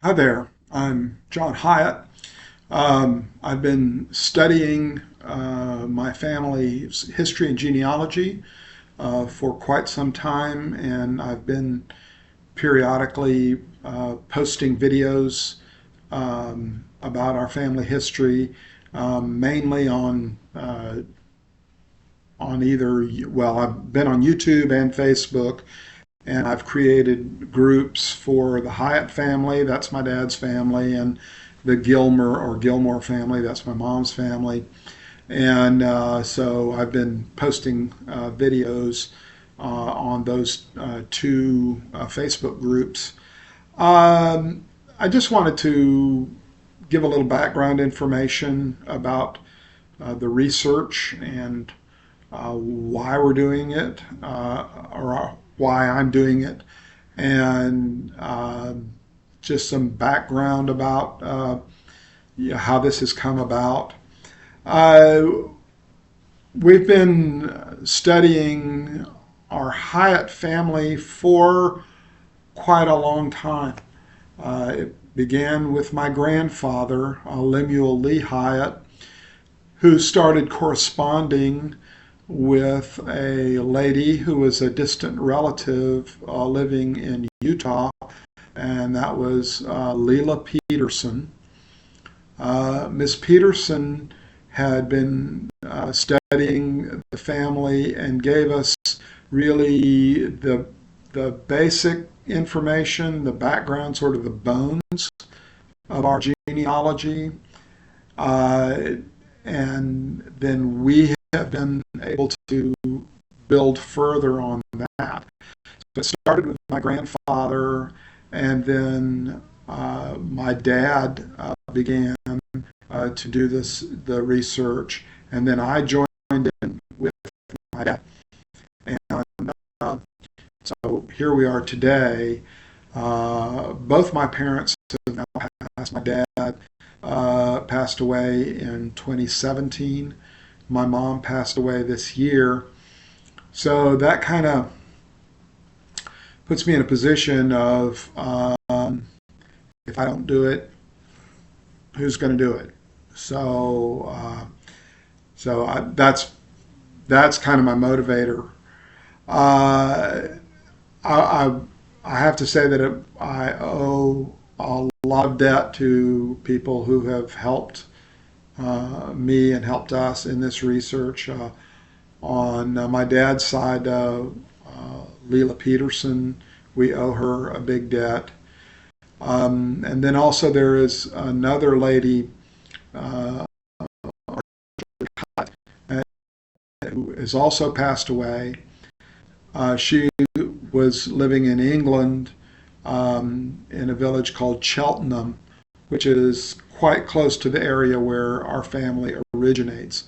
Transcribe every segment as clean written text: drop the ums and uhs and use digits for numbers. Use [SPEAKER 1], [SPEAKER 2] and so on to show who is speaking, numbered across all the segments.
[SPEAKER 1] Hi there, I'm John Hyatt. I've been studying my family's history and genealogy for quite some time, and I've been periodically posting videos about our family history, mainly on either, well, I've been on YouTube and Facebook, and I've created groups for the Hyatt family, that's my dad's family, and the Gilmer or Gilmore family, that's my mom's family. And so I've been posting videos on those two Facebook groups. I just wanted to give a little background information about the research and why we're doing it, or why I'm doing it, and just some background about how this has come about. Uh, we've been studying our Hyatt family for quite a long time. It began with my grandfather, Lemuel Lee Hyatt, who started corresponding with a lady who was a distant relative living in Utah, and that was Leela Peterson. Miss Peterson had been studying the family and gave us really the basic information, the background, sort of the bones of our genealogy. Uh, and then we have been able to build further on that. So it started with my grandfather, and then my dad began to do the research, and then I joined in with my dad. And uh, so here we are today. Both my parents have now passed. My dad passed away in 2017. My mom passed away this year. So that kind of puts me in a position of if I don't do it, who's going to do it? So, that's kind of my motivator. Uh, I, I have to say that I owe a lot of debt to people who have helped me and helped us in this research. On my dad's side, Leela Peterson, we owe her a big debt. And then also there is another lady uh, who has also passed away. She was living in England in a village called Cheltenham, which is quite close to the area where our family originates.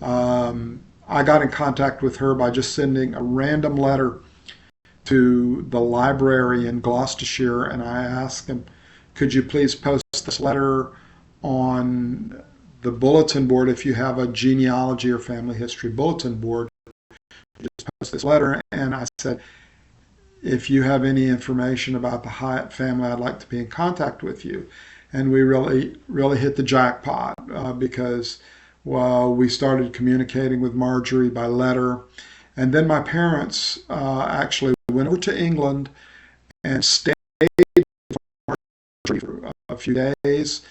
[SPEAKER 1] I got in contact with her by just sending a random letter to the library in Gloucestershire, and I asked him, could you please post this letter on the bulletin board if you have a genealogy or family history bulletin board? Just post this letter. And I said, if you have any information about the Hyatt family, I'd like to be in contact with you. And we really hit the jackpot because well, we started communicating with Marjorie by letter. And then my parents actually went over to England and stayed for a few days.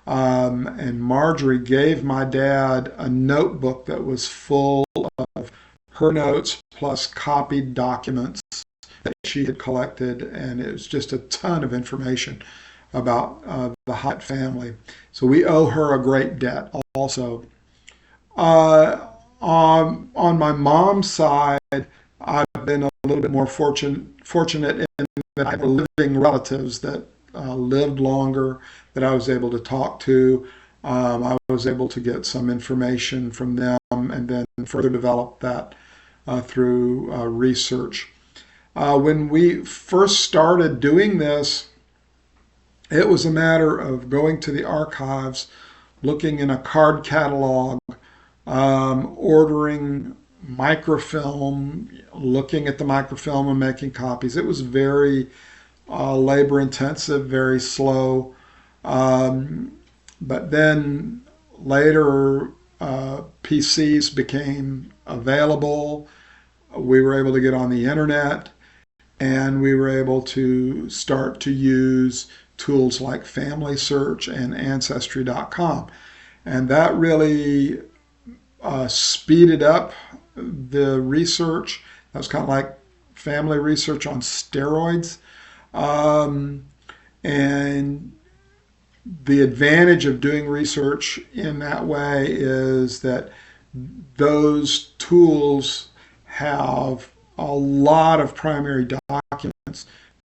[SPEAKER 1] And Marjorie gave my dad a notebook that was full of her notes plus copied documents that she had collected, and it was just a ton of information about the Hyatt family. So we owe her a great debt also. On my mom's side, I've been a little bit more fortunate in that I have living relatives that lived longer that I was able to talk to. I was able to get some information from them and then further develop that through research. When we first started doing this, it was a matter of going to the archives, looking in a card catalog, ordering microfilm, looking at the microfilm and making copies. It was very labor intensive, very slow. Um, but then later, PCs became available. We were able to get on the internet, and we were able to start to use tools like Family Search and Ancestry.com. And that really speeded up the research. That was kind of like family research on steroids. Um, and the advantage of doing research in that way is that those tools have a lot of primary documents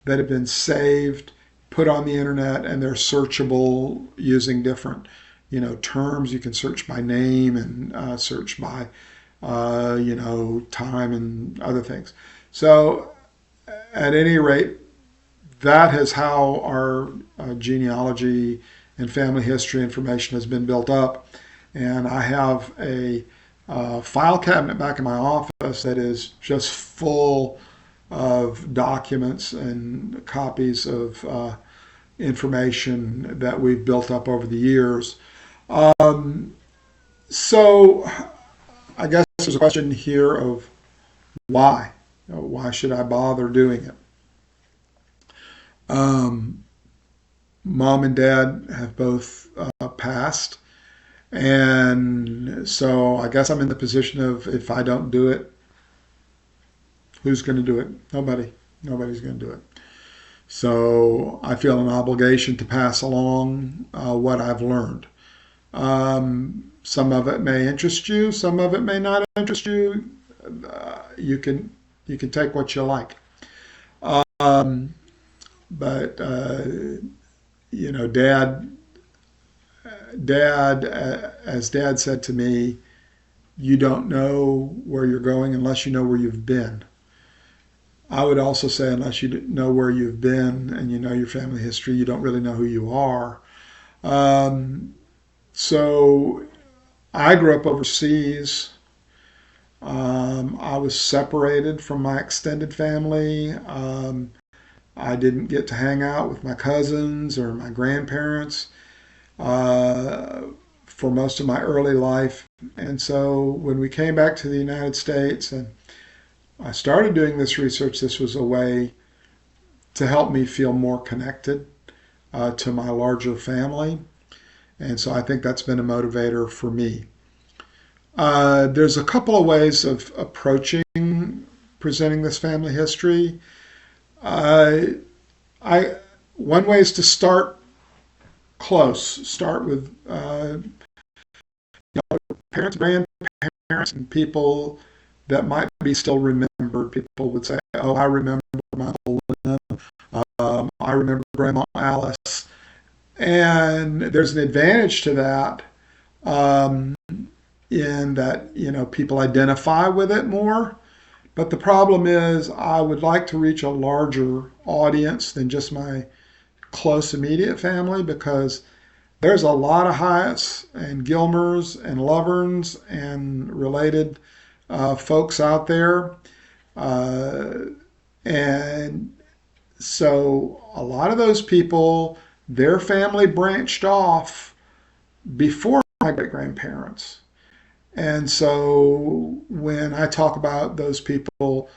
[SPEAKER 1] that have been saved, put on the internet, and they're searchable using different, terms. You can search by name and search by, time and other things. So, at any rate, that is how our genealogy and family history information has been built up. And I have a file cabinet back in my office that is just full of documents and copies of information that we've built up over the years. Um, so I guess there's a question here of why. Why should I bother doing it? Um, Mom and dad have both passed. And so I guess I'm in the position of if I don't do it, who's going to do it? Nobody. Nobody's going to do it. So I feel an obligation to pass along what I've learned. Some of it may interest you, some of it may not interest you. You can take what you like. Um, but Dad, as Dad said to me, you don't know where you're going unless you know where you've been. I would also say, unless you know where you've been and you know your family history, you don't really know who you are. Um, so I grew up overseas. I was separated from my extended family. I didn't get to hang out with my cousins or my grandparents uh, for most of my early life. And so when we came back to the United States and I started doing this research, this was a way to help me feel more connected to my larger family. And so I think that's been a motivator for me. There's a couple of ways of approaching presenting this family history. Uh, I One way is to start close. Start with parents, grandparents, and people that might be still remembered. People would say, "Oh, I remember my Uncle Lynn. I remember Grandma Alice." And there's an advantage to that, um, in that people identify with it more. But the problem is, I would like to reach a larger audience than just my close immediate family, because there's a lot of Hyatts and Gilmers and Loverns and related folks out there. Uh, and so a lot of those people, their family branched off before my great grandparents. And so when I talk about those people,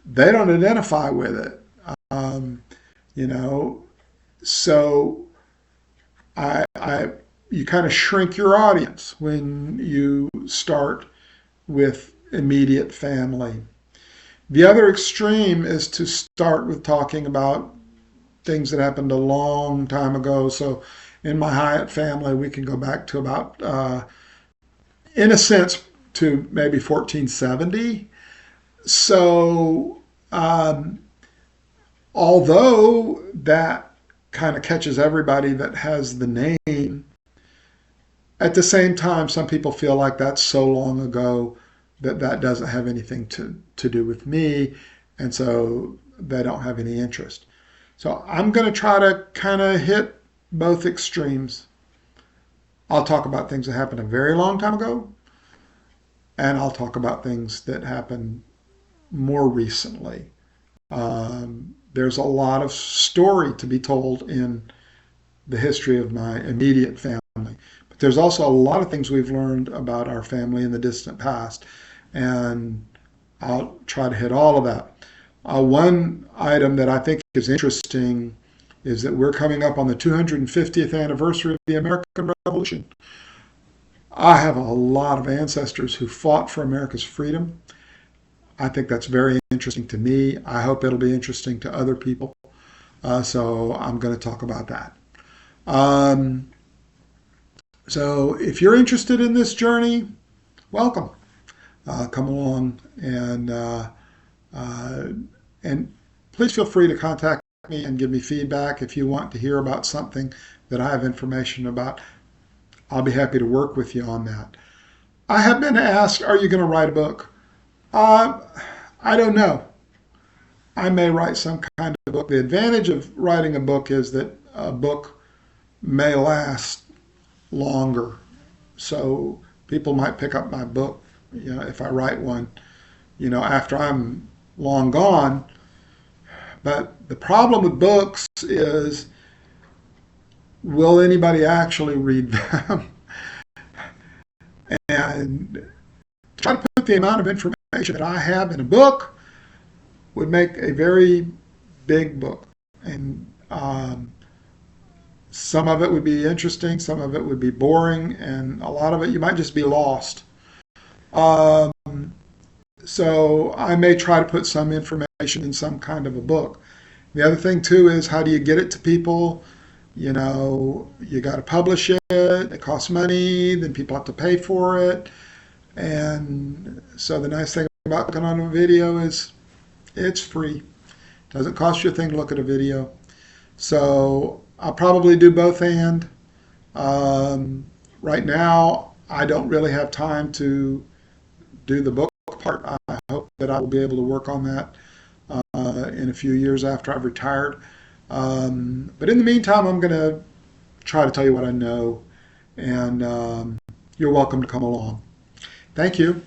[SPEAKER 1] they don't identify with it. Um, you know, so I you kind of shrink your audience when you start with immediate family. The other extreme is to start with talking about things that happened a long time ago. So in my Hyatt family, we can go back to about, in a sense, to maybe 1470. So although that kind of catches everybody that has the name, at the same time, some people feel like that's so long ago that that doesn't have anything to do with me, and so they don't have any interest. So I'm going to try to kind of hit both extremes. I'll talk about things that happened a very long time ago, and I'll talk about things that happened more recently. there's a lot of story to be told in the history of my immediate family. But there's also a lot of things we've learned about our family in the distant past. And I'll try to hit all of that. One item that I think is interesting is that we're coming up on the 250th anniversary of the American Revolution. I have a lot of ancestors who fought for America's freedom. I think that's very interesting to me. I hope it'll be interesting to other people. So I'm going to talk about that. Um, so if you're interested in this journey, welcome. Come along uh, and please feel free to contact me and give me feedback if you want to hear about something that I have information about. I'll be happy to work with you on that. I have been asked, are you going to write a book? Uh, I don't know. I may write some kind of book. The advantage of writing a book is that a book may last longer. So people might pick up my book, if I write one, after I'm long gone. But the problem with books is, will anybody actually read them? And try to put the amount of information that I have in a book would make a very big book. And some of it would be interesting, some of it would be boring, and a lot of it you might just be lost. Um, so I may try to put some information in some kind of a book. The other thing too is, how do you get it to people? You got to publish it. It costs money. Then people have to pay for it. And so the nice thing about looking on a video is it's free. It doesn't cost you a thing to look at a video. So I'll probably do both and. Right now, I don't really have time to do the book part. I hope that I will be able to work on that in a few years after I've retired. But in the meantime, I'm going to try to tell you what I know, and you're welcome to come along. Thank you.